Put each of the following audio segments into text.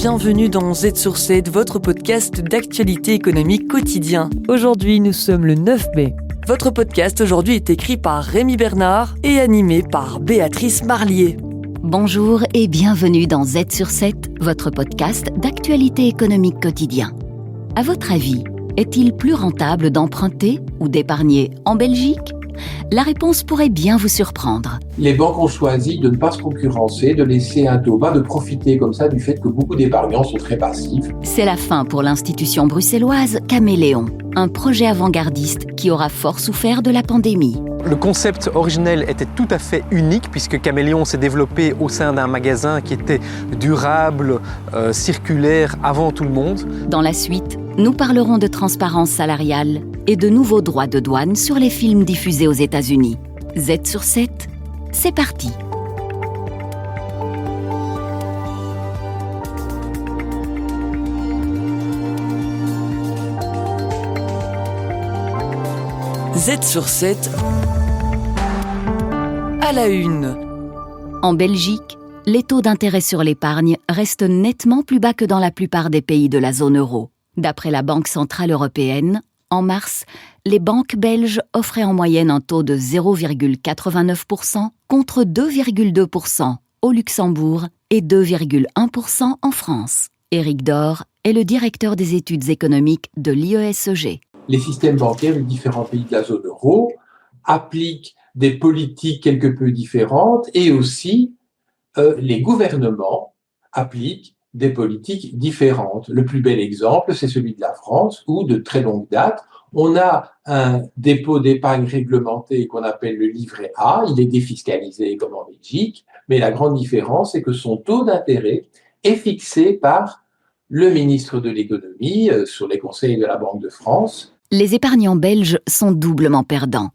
bienvenue dans Z sur 7, votre podcast d'actualité économique quotidien. Aujourd'hui, nous sommes le 9 mai. Votre podcast aujourd'hui est écrit par Rémi Bernard et animé par Béatrice Marlier. Bonjour et bienvenue dans Z sur 7, votre podcast d'actualité économique quotidien. À votre avis, est-il plus rentable d'emprunter ou d'épargner en Belgique ? La réponse pourrait bien vous surprendre. Les banques ont choisi de ne pas se concurrencer, de laisser un taux bas, de profiter comme ça du fait que beaucoup d'épargnants sont très passifs. C'est la fin pour l'institution bruxelloise Caméléon, un projet avant-gardiste qui aura fort souffert de la pandémie. Le concept originel était tout à fait unique puisque Caméléon s'est développé au sein d'un magasin qui était durable, circulaire avant tout le monde. Dans la suite, nous parlerons de transparence salariale et de nouveaux droits de douane sur les films diffusés aux États-Unis. Z sur 7, c'est parti. Z sur 7 à la une. En Belgique, les taux d'intérêt sur l'épargne restent nettement plus bas que dans la plupart des pays de la zone euro. D'après la Banque centrale européenne, en mars, les banques belges offraient en moyenne un taux de 0,89% contre 2,2% au Luxembourg et 2,1% en France. Éric Dor est le directeur des études économiques de l'IESEG. Les systèmes bancaires des différents pays de la zone euro appliquent des politiques quelque peu différentes et aussi les gouvernements appliquent des politiques différentes. Le plus bel exemple, c'est celui de la France où, de très longue date, on a un dépôt d'épargne réglementé qu'on appelle le livret A. Il est défiscalisé comme en Belgique, mais la grande différence, c'est que son taux d'intérêt est fixé par le ministre de l'économie sur les conseils de la Banque de France. Les épargnants belges sont doublement perdants.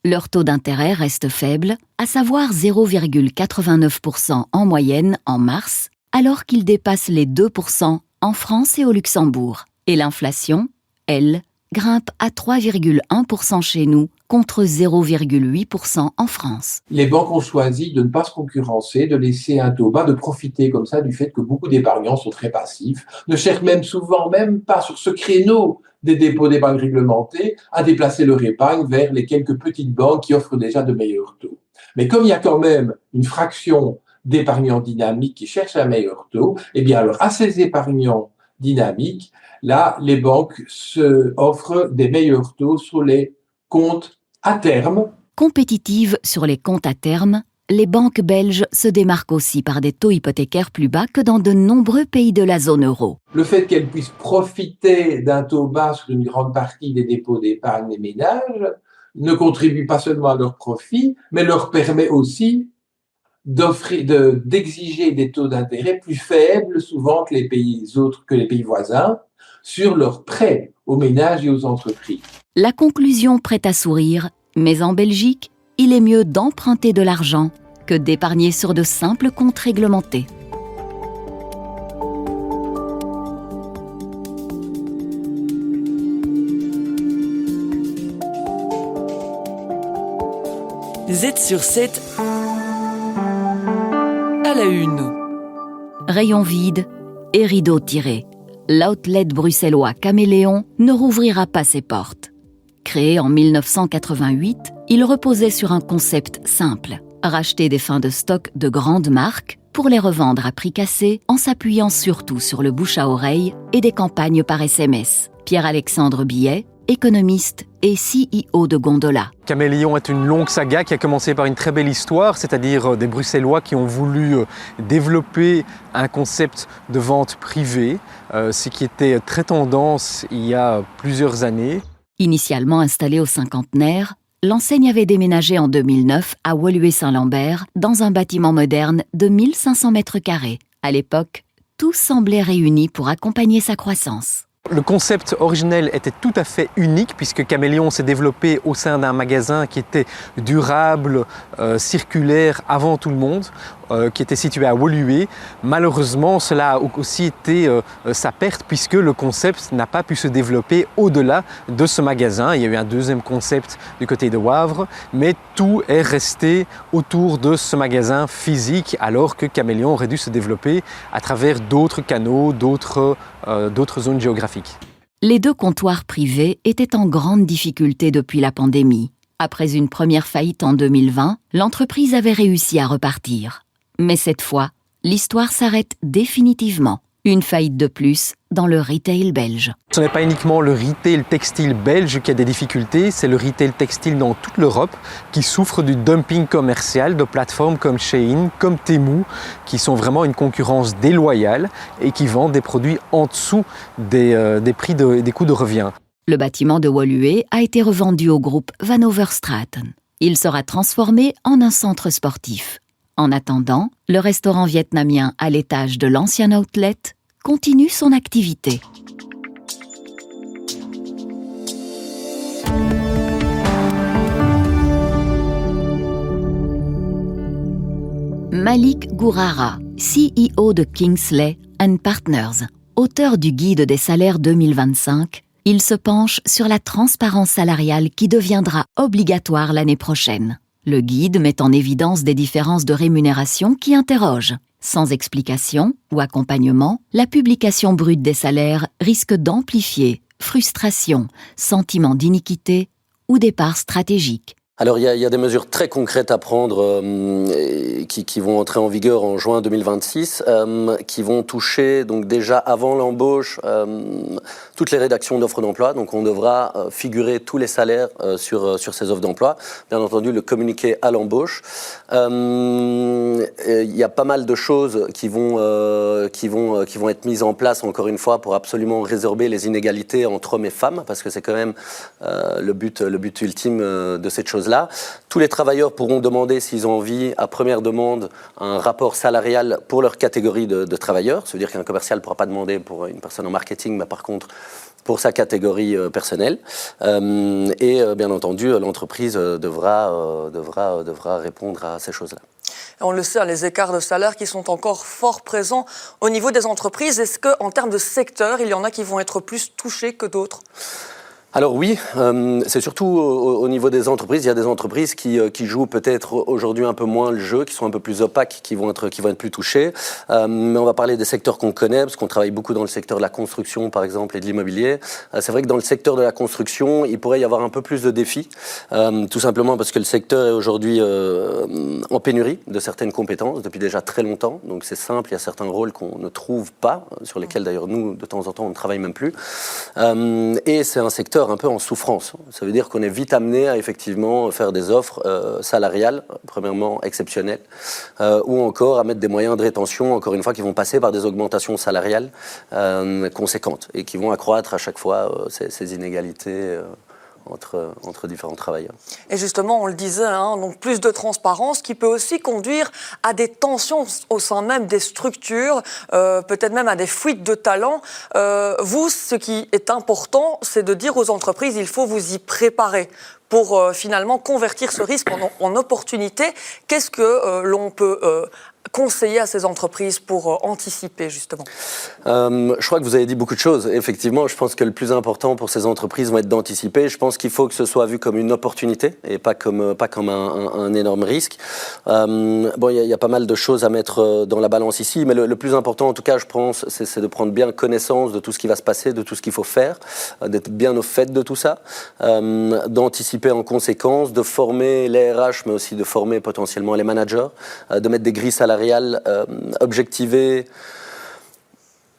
Leur taux d'intérêt reste faible, à savoir 0,89% en moyenne en mars, alors qu'il dépasse les 2% en France et au Luxembourg. Et l'inflation, elle, grimpe à 3,1% chez nous contre 0,8% en France. Les banques ont choisi de ne pas se concurrencer, de laisser un taux bas, de profiter comme ça du fait que beaucoup d'épargnants sont très passifs, ne cherchent même souvent même pas sur ce créneau des dépôts d'épargne réglementés à déplacer leur épargne vers les quelques petites banques qui offrent déjà de meilleurs taux. Mais comme il y a quand même une fraction d'épargnants dynamiques qui cherchent un meilleur taux, eh bien alors à ces épargnants dynamiques, là, les banques offrent des meilleurs taux sur les comptes à terme. Compétitives sur les comptes à terme, les banques belges se démarquent aussi par des taux hypothécaires plus bas que dans de nombreux pays de la zone euro. Le fait qu'elles puissent profiter d'un taux bas sur une grande partie des dépôts d'épargne des ménages ne contribue pas seulement à leur profit, mais leur permet aussi d'exiger des taux d'intérêt plus faibles souvent que les pays voisins sur leurs prêts aux ménages et aux entreprises. La conclusion prête à sourire, mais en Belgique, il est mieux d'emprunter de l'argent que d'épargner sur de simples comptes réglementés. Z sur 7 à la une. Rayon vide et rideau tiré. L'outlet bruxellois Caméléon ne rouvrira pas ses portes. Créé en 1988, il reposait sur un concept simple, racheter des fins de stock de grandes marques pour les revendre à prix cassé en s'appuyant surtout sur le bouche à oreille et des campagnes par SMS. Pierre-Alexandre Billet, économiste et CEO de Gondola. Caméléon est une longue saga qui a commencé par une très belle histoire, c'est-à-dire des Bruxellois qui ont voulu développer un concept de vente privée, ce qui était très tendance il y a plusieurs années. Initialement installée au cinquantenaire, l'enseigne avait déménagé en 2009 à Woluwe-Saint-Lambert dans un bâtiment moderne de 1500 mètres carrés. À l'époque, tout semblait réuni pour accompagner sa croissance. Le concept originel était tout à fait unique puisque Caméléon s'est développé au sein d'un magasin qui était durable, circulaire avant tout le monde. qui était situé à Woluwe. Malheureusement, cela a aussi été sa perte puisque le concept n'a pas pu se développer au-delà de ce magasin. Il y a eu un deuxième concept du côté de Wavre, mais tout est resté autour de ce magasin physique alors que Caméléon aurait dû se développer à travers d'autres canaux, d'autres zones géographiques. Les 2 comptoirs privés étaient en grande difficulté depuis la pandémie. Après une première faillite en 2020, l'entreprise avait réussi à repartir. Mais cette fois, l'histoire s'arrête définitivement. Une faillite de plus dans le retail belge. Ce n'est pas uniquement le retail textile belge qui a des difficultés, c'est le retail textile dans toute l'Europe qui souffre du dumping commercial de plateformes comme Shein, comme Temu, qui sont vraiment une concurrence déloyale et qui vendent des produits en dessous des prix des coûts de revient. Le bâtiment de Woluwe a été revendu au groupe Van Overstraten. Il sera transformé en un centre sportif. En attendant, le restaurant vietnamien à l'étage de l'ancien outlet continue son activité. Malik Gourara, CEO de Kingsley & Partners, auteur du guide des salaires 2025, il se penche sur la transparence salariale qui deviendra obligatoire l'année prochaine. Le guide met en évidence des différences de rémunération qui interrogent. Sans explication ou accompagnement, la publication brute des salaires risque d'amplifier frustration, sentiment d'iniquité ou départ stratégique. Alors il y a des mesures très concrètes à prendre qui vont entrer en vigueur en juin 2026, qui vont toucher donc déjà avant l'embauche toutes les rédactions d'offres d'emploi. Donc on devra figurer tous les salaires sur ces offres d'emploi. Bien entendu le communiqué à l'embauche. Il y a pas mal de choses qui vont être mises en place encore une fois pour absolument résorber les inégalités entre hommes et femmes, parce que c'est quand même le but ultime de cette chose. Là. Tous les travailleurs pourront demander, s'ils ont envie, à première demande, un rapport salarial pour leur catégorie de travailleurs. Ça veut dire qu'un commercial ne pourra pas demander pour une personne en marketing, mais par contre pour sa catégorie personnelle. Et bien entendu, l'entreprise devra répondre à ces choses-là. On le sait, les écarts de salaire qui sont encore fort présents au niveau des entreprises. Est-ce qu'en termes de secteur, il y en a qui vont être plus touchés que d'autres ? Alors oui, c'est surtout au niveau des entreprises. Il y a des entreprises qui jouent peut-être aujourd'hui un peu moins le jeu, qui sont un peu plus opaques, qui vont être plus touchées. Mais on va parler des secteurs qu'on connaît, parce qu'on travaille beaucoup dans le secteur de la construction, par exemple, et de l'immobilier. C'est vrai que dans le secteur de la construction, il pourrait y avoir un peu plus de défis, tout simplement parce que le secteur est aujourd'hui en pénurie de certaines compétences depuis déjà très longtemps. Donc c'est simple, il y a certains rôles qu'on ne trouve pas, sur lesquels d'ailleurs nous, de temps en temps, on ne travaille même plus. Et c'est un secteur un peu en souffrance. Ça veut dire qu'on est vite amené à effectivement faire des offres salariales, premièrement exceptionnelles, ou encore à mettre des moyens de rétention, encore une fois, qui vont passer par des augmentations salariales conséquentes et qui vont accroître à chaque fois ces inégalités entre différents travailleurs. Et justement, on le disait, donc plus de transparence qui peut aussi conduire à des tensions au sein même des structures, peut-être même à des fuites de talents. Vous, ce qui est important, c'est de dire aux entreprises, il faut vous y préparer pour finalement convertir ce risque en opportunité. Qu'est-ce que l'on peut conseiller à ces entreprises pour anticiper, justement? Je crois que vous avez dit beaucoup de choses. Effectivement, je pense que le plus important pour ces entreprises va être d'anticiper. Je pense qu'il faut que ce soit vu comme une opportunité et pas comme un énorme risque. Bon, il y a pas mal de choses à mettre dans la balance ici, mais le plus important, en tout cas, je pense, c'est de prendre bien connaissance de tout ce qui va se passer, de tout ce qu'il faut faire, d'être bien au fait de tout ça, d'anticiper en conséquence, de former les RH, mais aussi de former potentiellement les managers, de mettre des grilles salariales objectivées,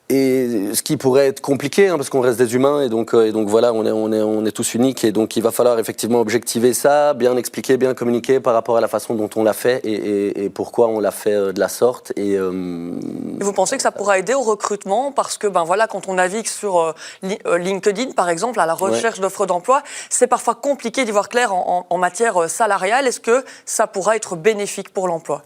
et ce qui pourrait être compliqué, parce qu'on reste des humains et donc voilà, on est tous uniques, et donc il va falloir effectivement objectiver ça, bien expliquer, bien communiquer par rapport à la façon dont on l'a fait et pourquoi on l'a fait de la sorte. Et vous pensez que ça pourra aider au recrutement, parce que voilà, quand on navigue sur LinkedIn par exemple à la recherche d'offres d'emploi, c'est parfois compliqué d'y voir clair en matière salariale. Est-ce que ça pourra être bénéfique pour l'emploi?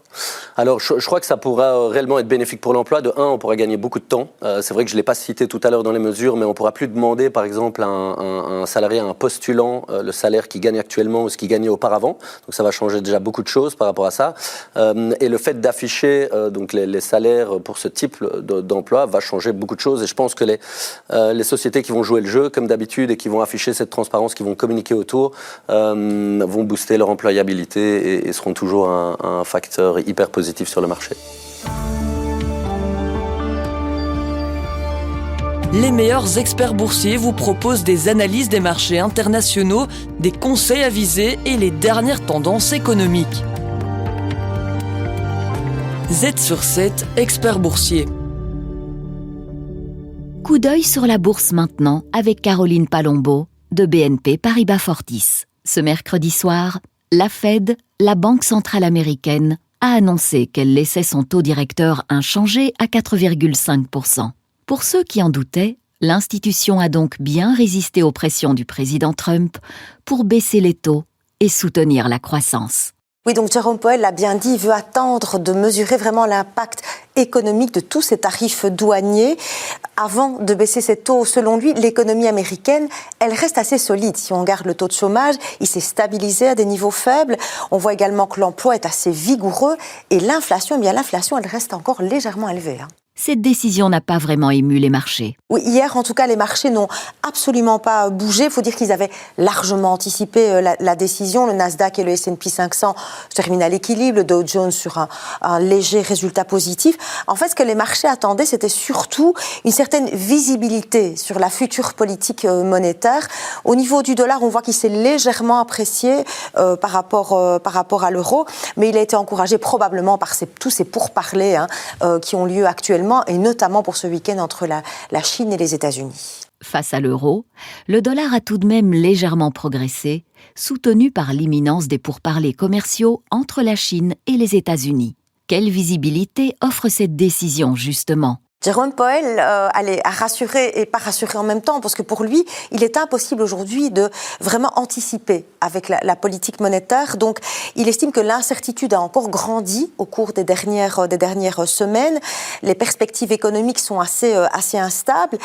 Alors je crois que ça pourra réellement être bénéfique pour l'emploi. De un, on pourra gagner beaucoup de temps. C'est vrai que je ne l'ai pas cité tout à l'heure dans les mesures, mais on ne pourra plus demander, par exemple, à un salarié, à un postulant, le salaire qu'il gagne actuellement ou ce qu'il gagnait auparavant. Donc ça va changer déjà beaucoup de choses par rapport à ça. Et le fait d'afficher donc les salaires pour ce type d'emploi va changer beaucoup de choses. Et je pense que les sociétés qui vont jouer le jeu, comme d'habitude, et qui vont afficher cette transparence, qui vont communiquer autour, vont booster leur employabilité et seront toujours un facteur hyper positif sur le marché. Les meilleurs experts boursiers vous proposent des analyses des marchés internationaux, des conseils avisés et les dernières tendances économiques. Z sur 7, expert boursier. Coup d'œil sur la bourse maintenant avec Caroline Palombo de BNP Paribas Fortis. Ce mercredi soir, la Fed, la Banque centrale américaine, a annoncé qu'elle laissait son taux directeur inchangé à 4,5%. Pour ceux qui en doutaient, l'institution a donc bien résisté aux pressions du président Trump pour baisser les taux et soutenir la croissance. Oui, donc Jérôme Powell l'a bien dit, il veut attendre de mesurer vraiment l'impact économique de tous ces tarifs douaniers avant de baisser ses taux. Selon lui, l'économie américaine, elle reste assez solide. Si on regarde le taux de chômage, il s'est stabilisé à des niveaux faibles. On voit également que l'emploi est assez vigoureux et l'inflation, elle reste encore légèrement élevée. Cette décision n'a pas vraiment ému les marchés. Oui, hier, en tout cas, les marchés n'ont absolument pas bougé. Il faut dire qu'ils avaient largement anticipé la décision. Le Nasdaq et le S&P 500 se terminent à l'équilibre, le Dow Jones sur un léger résultat positif. En fait, ce que les marchés attendaient, c'était surtout une certaine visibilité sur la future politique monétaire. Au niveau du dollar, on voit qu'il s'est légèrement apprécié par rapport à l'euro, mais il a été encouragé probablement par tous ces pourparlers qui ont lieu actuellement, et notamment pour ce week-end entre la Chine et les États-Unis. Face à l'euro, le dollar a tout de même légèrement progressé, soutenu par l'imminence des pourparlers commerciaux entre la Chine et les États-Unis. Quelle visibilité offre cette décision, justement ? Jérôme Powell a rassuré et pas rassuré en même temps, parce que pour lui, il est impossible aujourd'hui de vraiment anticiper avec la politique monétaire. Donc, il estime que l'incertitude a encore grandi au cours des dernières semaines. Les perspectives économiques sont assez instables.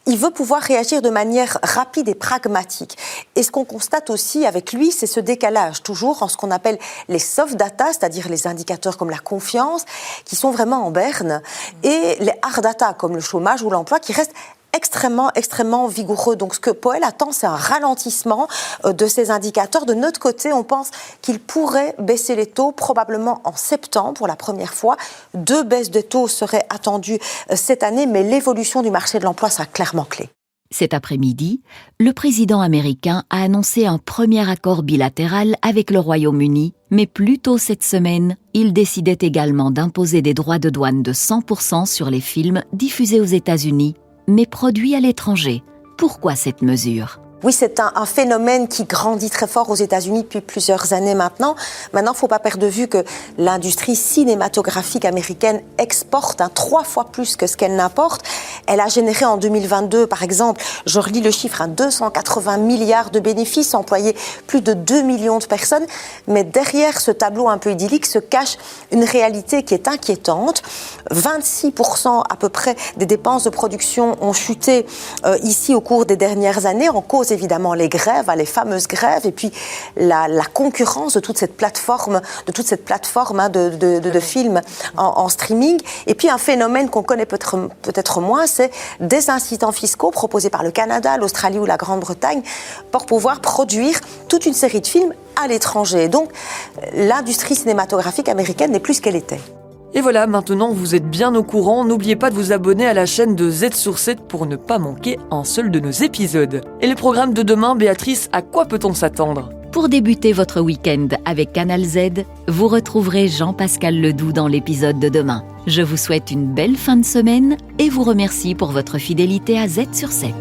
Il veut pouvoir réagir de manière rapide et pragmatique. Et ce qu'on constate aussi avec lui, c'est ce décalage, toujours en ce qu'on appelle les soft data, c'est-à-dire les indicateurs comme la confiance, qui sont vraiment en berne, et les hard data comme le chômage ou l'emploi qui restent extrêmement vigoureux. Donc ce que Powell attend, c'est un ralentissement de ces indicateurs. De notre côté, on pense qu'il pourrait baisser les taux probablement en septembre pour la première fois. 2 baisses de taux seraient attendues cette année, mais l'évolution du marché de l'emploi sera clairement clé. Cet après-midi, le président américain a annoncé un premier accord bilatéral avec le Royaume-Uni, mais plus tôt cette semaine, il décidait également d'imposer des droits de douane de 100% sur les films diffusés aux États-Unis, mais produits à l'étranger. Pourquoi cette mesure ? Oui, c'est un phénomène qui grandit très fort aux États-Unis depuis plusieurs années maintenant. Maintenant, il ne faut pas perdre de vue que l'industrie cinématographique américaine exporte 3 fois plus que ce qu'elle n'importe. Elle a généré en 2022, par exemple, je relis le chiffre, 280 milliards de bénéfices, employé plus de 2 millions de personnes. Mais derrière ce tableau un peu idyllique se cache une réalité qui est inquiétante. 26% à peu près des dépenses de production ont chuté ici au cours des dernières années, en cause évidemment les grèves, les fameuses grèves, et puis la concurrence de toute cette plateforme de films en streaming. Et puis un phénomène qu'on connaît peut-être moins, c'est des incitants fiscaux proposés par le Canada, l'Australie ou la Grande-Bretagne pour pouvoir produire toute une série de films à l'étranger. Donc l'industrie cinématographique américaine n'est plus ce qu'elle était. Et voilà, maintenant vous êtes bien au courant, n'oubliez pas de vous abonner à la chaîne de Z sur 7 pour ne pas manquer un seul de nos épisodes. Et le programme de demain, Béatrice, à quoi peut-on s'attendre ? Pour débuter votre week-end avec Canal Z, vous retrouverez Jean-Pascal Ledoux dans l'épisode de demain. Je vous souhaite une belle fin de semaine et vous remercie pour votre fidélité à Z sur 7.